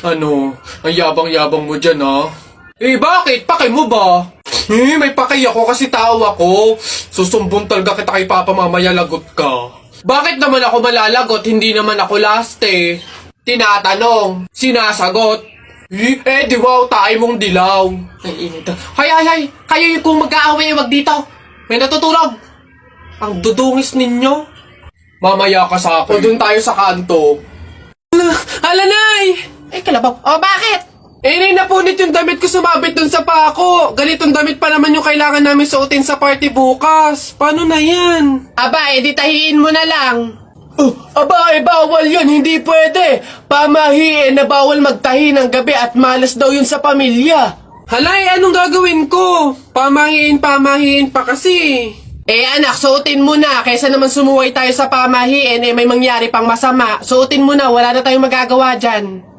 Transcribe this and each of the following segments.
Ano, ang yabang-yabang mo dyan, ha? Eh, bakit? Paki mo ba? May paki ako kasi tao ako. Susumbong talaga kita kay Papa mamaya, lagot ka. Bakit naman ako malalagot? Hindi naman ako last eh. Tinatanong, sinasagot. Di wow, tayo mong dilaw. Ay, init. Hay, kayo yung kung mag-aaway, wag dito. May natutulog. Ang dudungis ninyo. Mamaya ka sa akin. O dun tayo sa kanto. Alanay! Ay, kalabaw. Oh, bakit? Napunit yung damit ko sumabit dun sa pako. Ganitong damit pa naman yung kailangan namin suotin sa party bukas. Paano na yan? Aba, edi tahiin mo na lang. Bawal yun. Hindi pwede. Pamahiin na bawal magtahi ng gabi at malas daw yun sa pamilya. Halay, anong gagawin ko? Pamahiin pa kasi. Anak, suotin mo na. Kaysa naman sumuway tayo sa pamahiin, may mangyari pang masama. Suotin mo na, wala na tayong magagawa dyan.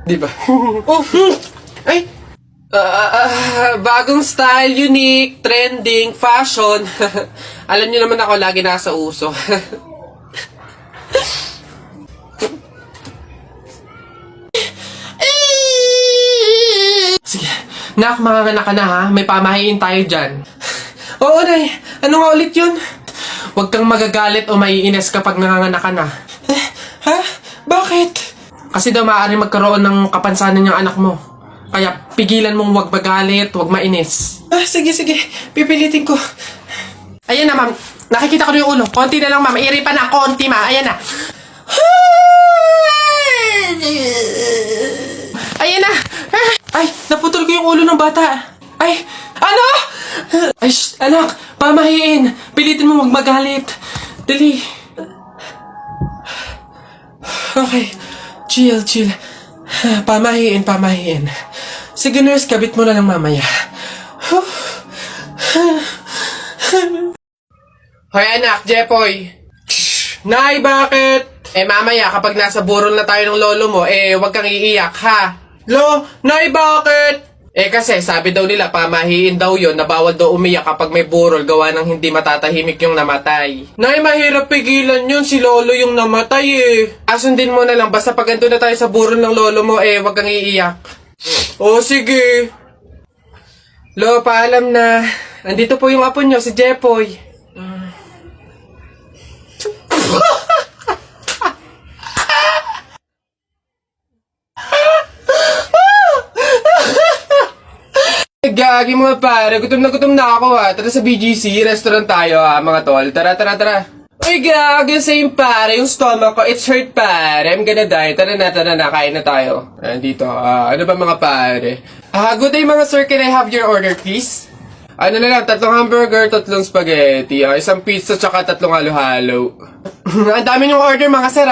Di ba? Ay! Bagong style, unique, trending, fashion. Alam niyo naman ako lagi nasa uso. Sige, nak, manganganak ka na ha. May pamahiin tayo dyan. Oo, Nay. Ano nga ulit yun? Huwag kang magagalit o maiinis kapag nanganganak ka na. Ha? Bakit? Kasi daw maaari magkaroon ng kapansanan yung anak mo. Kaya pigilan mong huwag magalit, huwag mainis. Sige. Pipilitin ko. Ayan na, ma'am. Nakikita ko na yung ulo. Konti na lang, ma'am. Iri pa na. Konti, ma'am. Ayan na. Ayan na. Ay, naputol ko yung ulo ng bata. Ay, ano? Ay, anak. Pamahiin. Pilitin mo huwag magalit. Dali. Okay. Chill. Pamahiin. Sige, nurse, kabit mo na lang mamaya. Hoy, anak, Jepoy. Nay, bakit? Mamaya, kapag nasa burol na tayo ng lolo mo, wag kang iiyak, ha? Nay, bakit? Kasi sabi daw nila, pamahiin daw yun, na bawal daw umiyak kapag may burol, gawa ng hindi matatahimik yung namatay. Nay, mahirap pigilan yun, si lolo yung namatay Asundin mo na lang, basta pag andun na tayo sa burol ng lolo mo, wag kang iiyak. Sige. Lo, paalam na. Andito po yung apo nyo, si Jepoy. Gagi mga pare, gutom na ako Tara sa BGC, restaurant tayo mga tol. Tara. Uy gagi, same pare, yung stomach ko, it's hurt pare. I'm gonna die. Tara na, kain na tayo. Dito, ano ba mga pare? Good day mga sir, can I have your order please? Ano na lang, 3 hamburger, 3 spaghetti, 1 pizza, tsaka 3 halo-halo. Ang dami yung order mga sir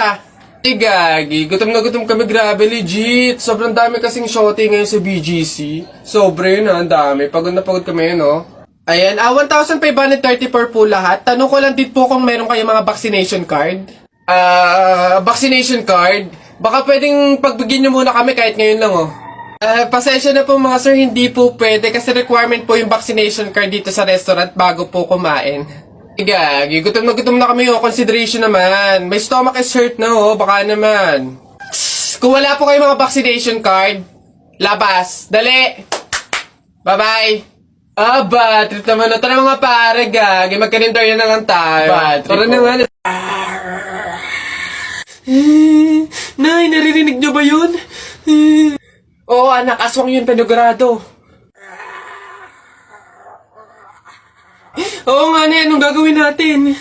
Gagi, gutom na gutom kami, grabe, legit. Sobrang dami kasing shorty ngayon sa BGC. Sobre ang dami. Pagod na pagod kami Ayan, 1,534 po lahat. Tanong ko lang din po kung meron kayo mga vaccination card. Vaccination card? Baka pwedeng pagbigyan nyo muna kami kahit ngayon lang pasensya na po mga sir, hindi po pwede kasi requirement po yung vaccination card dito sa restaurant bago po kumain. Gagi, gutom na kami consideration naman. My stomach is hurt na baka naman. Kung wala po kayo mga vaccination card, labas, dali. Bye-bye. Bad trip naman Tara mga pare, gagi, magkarinderya na lang tayo. Tara na nga. Nay, naririnig nyo ba yun? Oo anak, aswang yun, penogrado. Oo nga na, anong gagawin natin?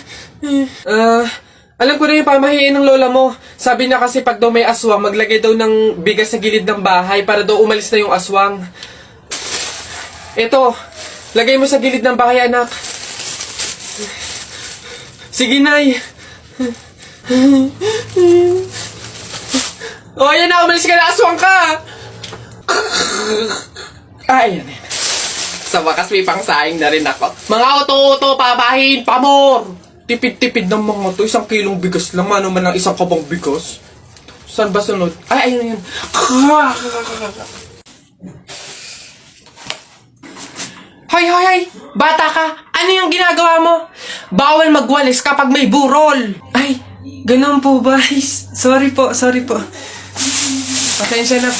Alam ko na yung pamahiin ng lola mo. Sabi niya kasi pag daw may aswang, maglagay daw ng bigas sa gilid ng bahay para daw umalis na yung aswang. Ito, lagay mo sa gilid ng bahay, anak. Sige, Nay. Ayan na, umalis ka na, aswang ka! Ayan. Sa wakas may pangsaing na rin ako. Mga oto-oto, papahin, pamor! Tipid-tipid ng mga to. 1 kilong bigas lang. Ano man ang 1 kabang bigas? Saan ba sunod? Ayun. Hay! Bata ka! Ano yung ginagawa mo? Bawal magwalis kapag may burol! Ay, Ganun po ba? Sorry po. Pasensya na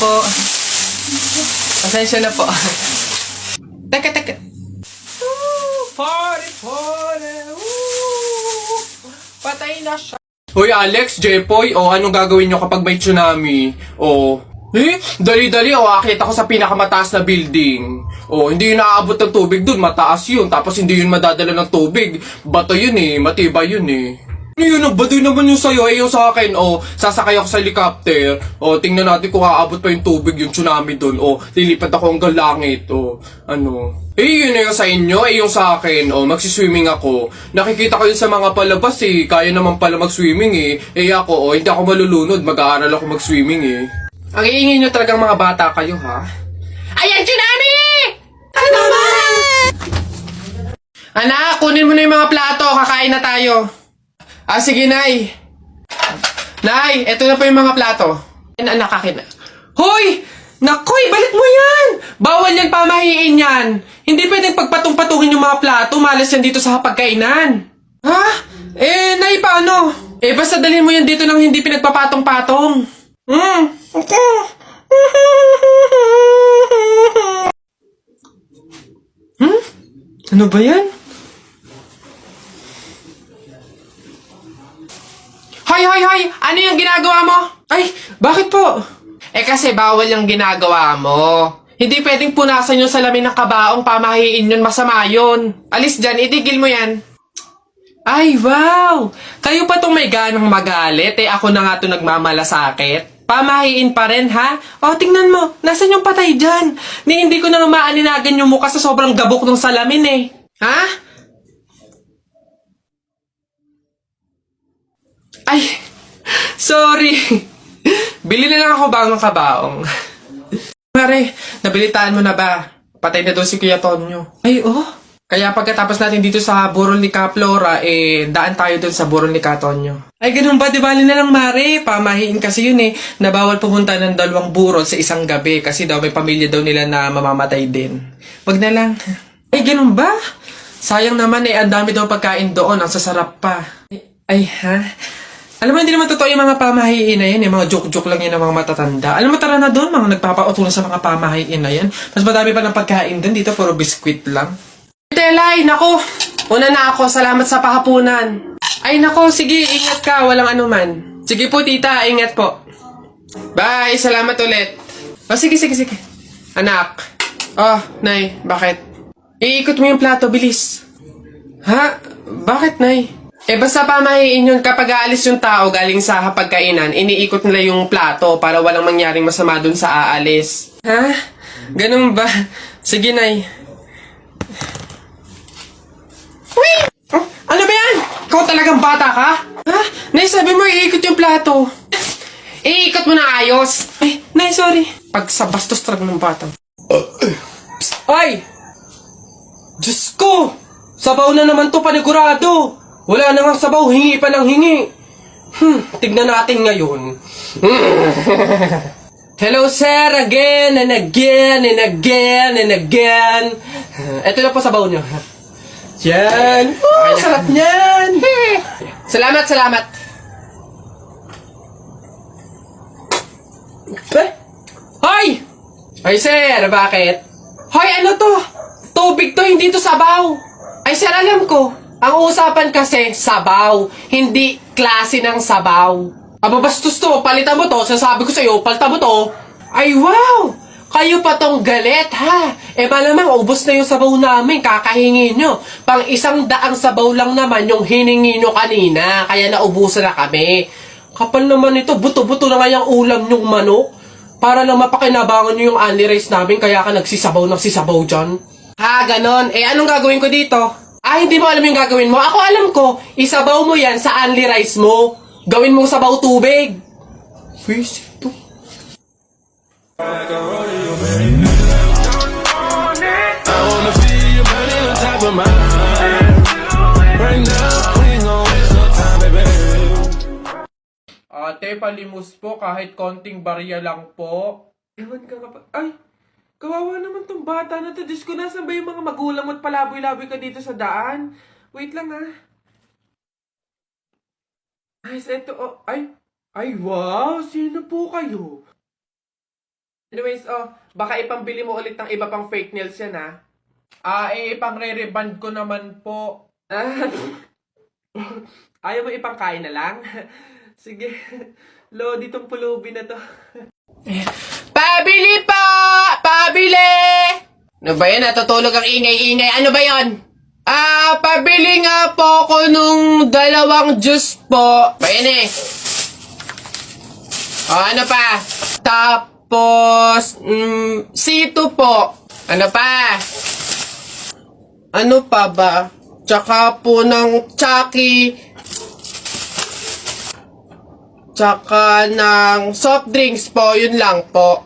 po. Teka. Party. Patay na siya. Hoy Alex, Jepoy, anong gagawin nyo kapag may tsunami? Dali-dali, akit ako sa pinakamataas na building. Hindi yun naaabot ng tubig dun, mataas yun. Tapos hindi yun madadala ng tubig. Bato yun matibay yun Yun, baduy naman yung sa'yo, yung sa akin, sasakay ako sa helicopter. Tingnan natin kung aabot pa yung tubig, yung tsunami dun. Lilipat ako hanggang langit, yun yung sa inyo, yung sa akin, magsiswimming ako. Nakikita ko yun sa mga palabas, kaya naman pala mag-swimming, ako, hindi ako malulunod, mag-aaral ako mag-swimming, Ang iingin nyo talagang mga bata kayo, ha? Ayan, tsunami! Ano ba? Anak, kunin mo na yung mga plato, kakain na tayo. Sige, Nay. Nay, eto na po yung mga plato. Anak, akin na. Hoy! Nakoy, balik mo yan! Bawal yan, pamahiin yan. Hindi pwedeng pagpatong-patungin yung mga plato, malas yan dito sa hapagkainan. Ha? Nay, paano? Basta dalhin mo yan dito nang hindi pinagpapatong-patong. Ano ba yan? Hoy! Ano yung ginagawa mo? Ay, bakit po? Kasi bawal yung ginagawa mo. Hindi pwedeng punasan yung salamin ng kabaong, pamahiin yun, masama yun. Alis dyan, itigil mo yan. Ay, wow! Kayo pa tong may ganang magalit, ako na nga to nagmamalasakit. Pamahiin pa rin, ha? Tingnan mo, nasan yung patay dyan? Hindi ko na maaninagan yung mukha sa sobrang gabok ng salamin, Ha? Ay, sorry. Bili na lang ako bagong kabaong. Mare, nabilitaan mo na ba? Patay na doon si Kuya Tonyo. Ay, Kaya pagkatapos natin dito sa burol ni Ka Flora, daan tayo doon sa burol ni Ka Tonyo. Ay, ganun ba? Di bali na lang, Mare. Pamahiin kasi yun na bawal pumunta ng 2 burol sa isang gabi kasi daw may pamilya daw nila na mamamatay din. Wag na lang. Ay, ganun ba? Sayang naman ang dami daw pagkain doon. Ang sasarap pa. Ay, ha? Alam mo, hindi naman totoo yung mga pamahiin na yan. Mga joke-joke lang yan ng mga matatanda. Alam mo, tara na doon, mga nagpapautulan sa mga pamahiin na yan. Mas madami pa ng pagkain doon. Dito, puro biskwit lang. Telay, nako. Una na ako. Salamat sa pahapunan. Ay, nako. Sige, ingat ka. Walang anuman. Sige po, tita. Ingat po. Bye. Salamat ulit. Sige. Anak. Nay. Bakit? Iikot mo yung plato. Bilis. Ha? Bakit, Nay? Basta pamahiin yun kapag aalis yung tao galing sa hapagkainan, iniikot nila yung plato para walang mangyaring masama dun sa aalis. Ha? Ganun ba? Sige, Nay. Uy! Ano ba yan? Ikaw talagang bata ka? Ha? Nay, sabi mo iikot yung plato. Iikot mo na ayos. Ay, Nay, sorry. Pag sa bastos talaga ng bata. Ay! Diyos ko! Sabaw na naman to, panigurado. Wala na nga sabaw, hingi pa ng hingi. Tignan natin ngayon. Hello, sir, again and again and again and again. Ito na po sabaw nyo. Yan. Sarap niyan. Salamat. Hoy! Ay, sir, bakit? Hoy, ano to? Tubig to, hindi to sabaw. Ay, sir, alam ko. Ang usapan kasi, sabaw. Hindi klase ng sabaw. Bastos to. Palitan mo to. Sasabi ko sa'yo, palitan mo to. Ay, wow! Kayo pa tong galit, ha? Malamang, ubos na yung sabaw namin. Kakahingi nyo. Pang 100 sabaw lang naman yung hiningi nyo kanina. Kaya naubusan na kami. Kapal naman ito. Buto-buto na nga yung ulam nyong manok. Para lang mapakinabangan nyo yung only rice namin. Kaya ka nagsisabaw dyan. Ha, ganon. Anong gagawin ko dito? Hindi mo alam yung gagawin mo. Ako alam ko. Isabaw mo yan sa only rice mo. Gawin mong sabaw tubig. Face ito. Ate, palimos po kahit konting barya lang po. Ewan ka nga pa. Ay! Kawawa naman tong bata na to. Diyos ko, nasan ba yung mga magulang mo at palaboy-laboy ka dito sa daan? Wait lang, Guys, eto, oh, ay, wow, sino po kayo? Anyways, baka ipambili mo ulit ng iba pang fake nails yan, ha? Ipang re-reband ko naman po. Ayaw mo ipangkain na lang? Sige, Lodi, itong pulubi na to. Pabili po! Pabili! Ano ba yan? Natutulog ang ingay-ingay. Ano ba yon? Pabili nga po ko nung 2 juice po. Bayan eh. Ano pa? Tapos, C2 po. Ano pa? Ano pa ba? Tsaka po ng Chucky. Tsaka ng soft drinks po. Yun lang po.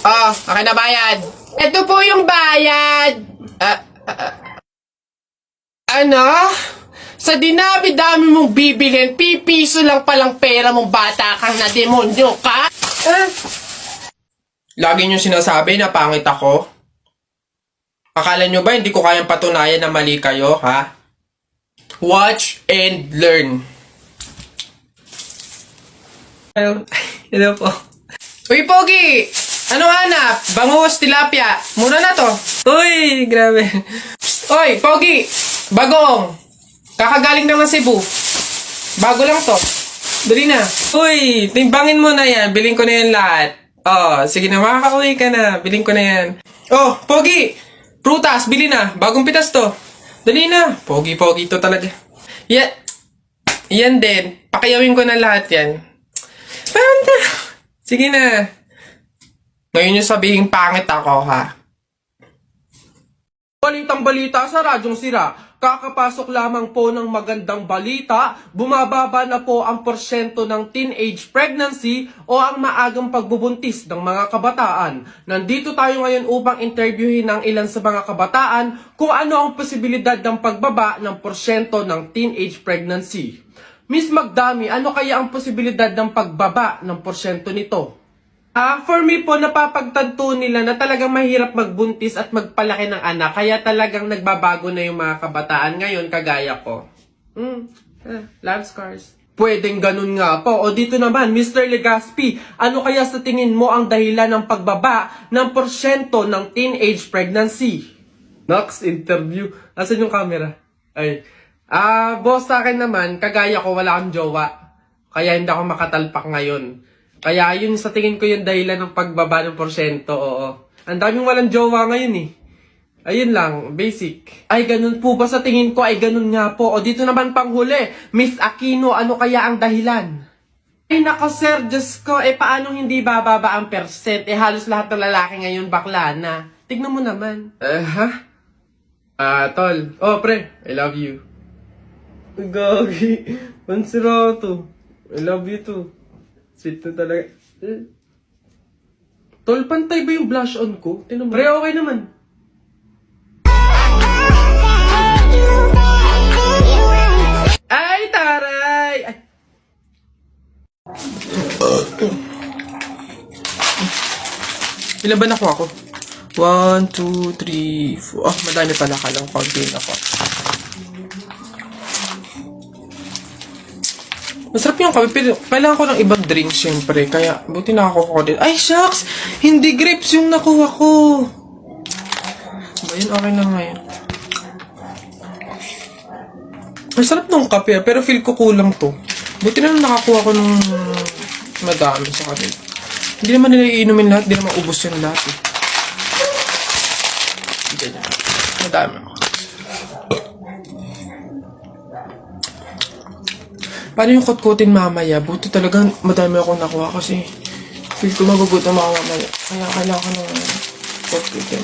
Akin na bayad. Ito po yung bayad. Ano? Sa dinami-dami mong bibilhin, pipiso lang palang pera mong bata kang na demonyo ka? Lagi nyo sinasabi na pangit ako? Akala nyo ba hindi ko kayang patunayan na mali kayo, ha? Watch and learn. Hello po. Uy, Pogi! Anong hanap? Bangus, tilapia. Mura na to. Uy, grabe. Uy, Pogi! Bagong! Kakagaling lang ng Cebu. Bago lang to. Dali na. Uy, timbangin mo na yan. Biling ko na yan lahat. Sige na, makakauwi ka na. Biling ko na yan. Pogi! Prutas, bili na. Bagong pitas to. Dali na. Pogi to talaga. Yan din. Pakiyawin ko na lahat yan. Panda! Sige na. Ngayon yung sabihin pangit ako, ha? Balitang balita sa Radyong Sira. Kakapasok lamang po ng magandang balita, bumababa na po ang porsyento ng teenage pregnancy o ang maagang pagbubuntis ng mga kabataan. Nandito tayo ngayon upang interviewin ng ilan sa mga kabataan kung ano ang posibilidad ng pagbaba ng porsyento ng teenage pregnancy. Miss Magdami, ano kaya ang posibilidad ng pagbaba ng porsyento nito? For me po, napapagtanto nila na talagang mahirap magbuntis at magpalaki ng anak. Kaya talagang nagbabago na yung mga kabataan ngayon, kagaya ko. Love scars. Pwedeng ganun nga po. O dito naman, Mr. Legaspi, ano kaya sa tingin mo ang dahilan ng pagbaba ng porsyento ng teenage pregnancy? Next interview. Asan yung camera? Boss, sa akin naman, kagaya ko, wala akong jowa. Kaya hindi ako makatalpak ngayon. Kaya yun sa tingin ko yung dahilan ng pagbaba ng porsyento, oo. Ang daming walang jowa ngayon eh. Ayun lang, basic. Ay, ganun po ba sa tingin ko? Ay, ganun nga po. O dito naman panghuli, Miss Aquino, ano kaya ang dahilan? Ay, nako sir, Diyos ko, paano hindi bababa ang percent? Halos lahat ng lalaki ngayon bakla na. Tignan mo naman. Tol. Pre, I love you. Gagi, pansirato. I love you too. Sweet na talaga. Tol, pantay ba yung blush on ko? Tinan mo. Pre, okay naman. Ay, taray! Ay. Ilan ba nakuha ko? 1, 2, 3, 4. Madami pala ka lang. Konti na ako. Masarap yung kape, pero kailangan ko ng ibang drink syempre. Kaya, buti nakakuha ko din. Ay, shucks! Hindi grapes yung nakuha ko. Ba yun? Okay na nga yun. Masarap nung kape, pero feel ko kulang to. Buti na nakakuha ko ng madami sa kanila. Hindi naman nila iinumin lahat, hindi naman ubos yung lahat eh. Ganyan. Madami ako. Paano yung kutkutin mamaya? Buti talaga madami akong nakuha kasi feel ko magugutom ako mamaya. Kaya kailangan ko ng kutkutin.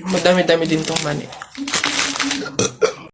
Madami-dami din tong mani.